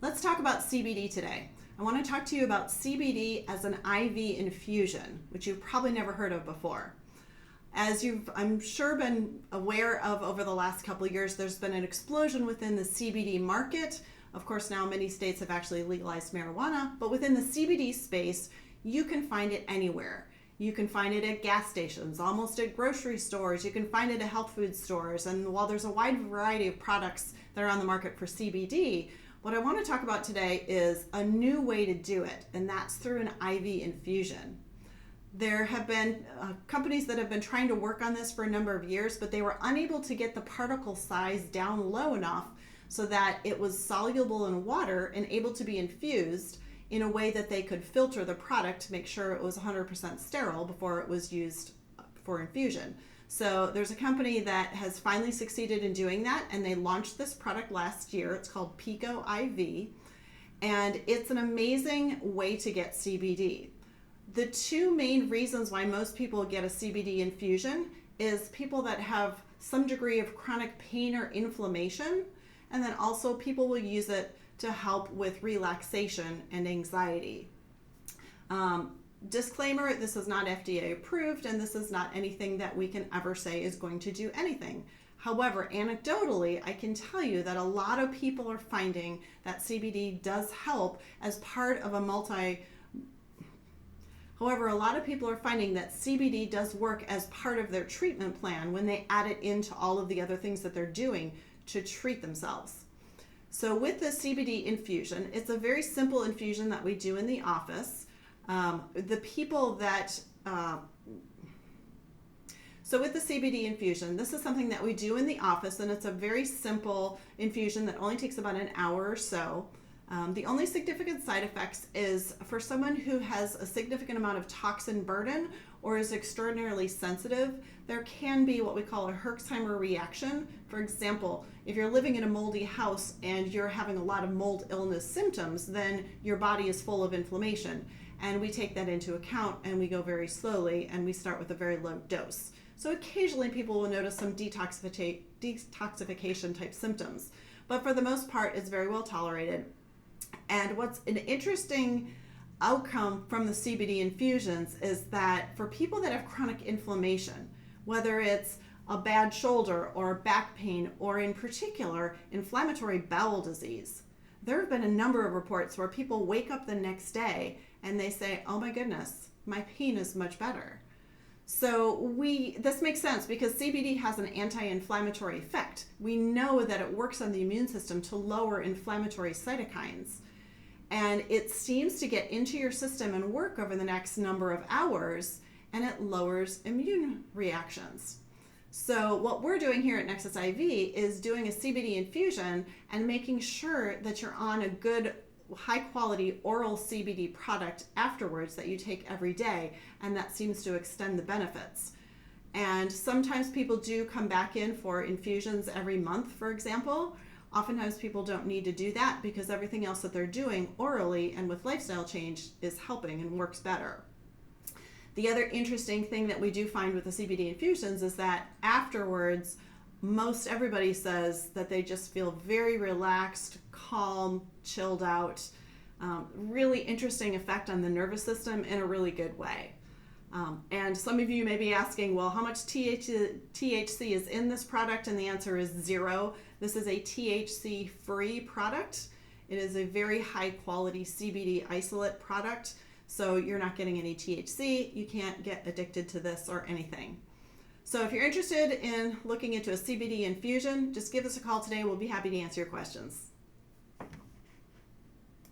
Let's talk about CBD today. I want to talk to you about CBD as an IV infusion, which you've probably never heard of before. As you've, I'm sure, been aware of over the last couple of years, there's been an explosion within the CBD market. Of course, now many states have actually legalized marijuana, but within the CBD space, you can find it anywhere. You can find it at gas stations, almost at grocery stores. You can find it at health food stores. And while there's a wide variety of products that are on the market for CBD, what I want to talk about today is a new way to do it, and that's through an IV infusion. There have been companies that have been trying to work on this for a number of years, but they were unable to get the particle size down low enough so that it was soluble in water and able to be infused in a way that they could filter the product to make sure it was 100% sterile before it was used for infusion. So there's a company that has finally succeeded in doing that, and they launched this product last year. It's called Pico IV, and it's an amazing way to get CBD. The two main reasons why most people get a CBD infusion is people that have some degree of chronic pain or inflammation, and then also people will use it to help with relaxation and anxiety. Disclaimer, this is not FDA approved, and this is not anything that we can ever say is going to do anything. However, anecdotally, I can tell you that a lot of people are finding that CBD does help as part of However, a lot of people are finding that CBD does work as part of their treatment plan when they add it into all of the other things that they're doing to treat themselves. So with the CBD infusion, it's a very simple infusion that we do in the office. So with the CBD infusion, this is something that we do in the office, and it's a very simple infusion that only takes about an hour or so. The only significant side effects is for someone who has a significant amount of toxin burden or is extraordinarily sensitive, there can be what we call a Herxheimer reaction. For example, if you're living in a moldy house and you're having a lot of mold illness symptoms, then your body is full of inflammation. And we take that into account, and we go very slowly, and we start with a very low dose. So occasionally people will notice some detoxification type symptoms, but for the most part, it's very well tolerated. And what's an interesting outcome from the CBD infusions is that for people that have chronic inflammation, whether it's a bad shoulder or back pain, or in particular, inflammatory bowel disease, there have been a number of reports where people wake up the next day and they say, oh my goodness, my pain is much better. So this makes sense because CBD has an anti-inflammatory effect. We know that it works on the immune system to lower inflammatory cytokines. And it seems to get into your system and work over the next number of hours, and it lowers immune reactions. So what we're doing here at Nexus IV is doing a CBD infusion and making sure that you're on a good high quality oral CBD product afterwards that you take every day, and that seems to extend the benefits. And sometimes people do come back in for infusions every month, for example. Oftentimes people don't need to do that because everything else that they're doing orally and with lifestyle change is helping and works better. The other interesting thing that we do find with the CBD infusions is that afterwards, most everybody says that they just feel very relaxed, calm, chilled out, really interesting effect on the nervous system in a really good way. And some of you may be asking, well, how much THC is in this product? And the answer is 0. This is a THC-free product. It is a very high quality CBD isolate product. So you're not getting any THC. You can't get addicted to this or anything. So if you're interested in looking into a CBD infusion, just give us a call today. We'll be happy to answer your questions.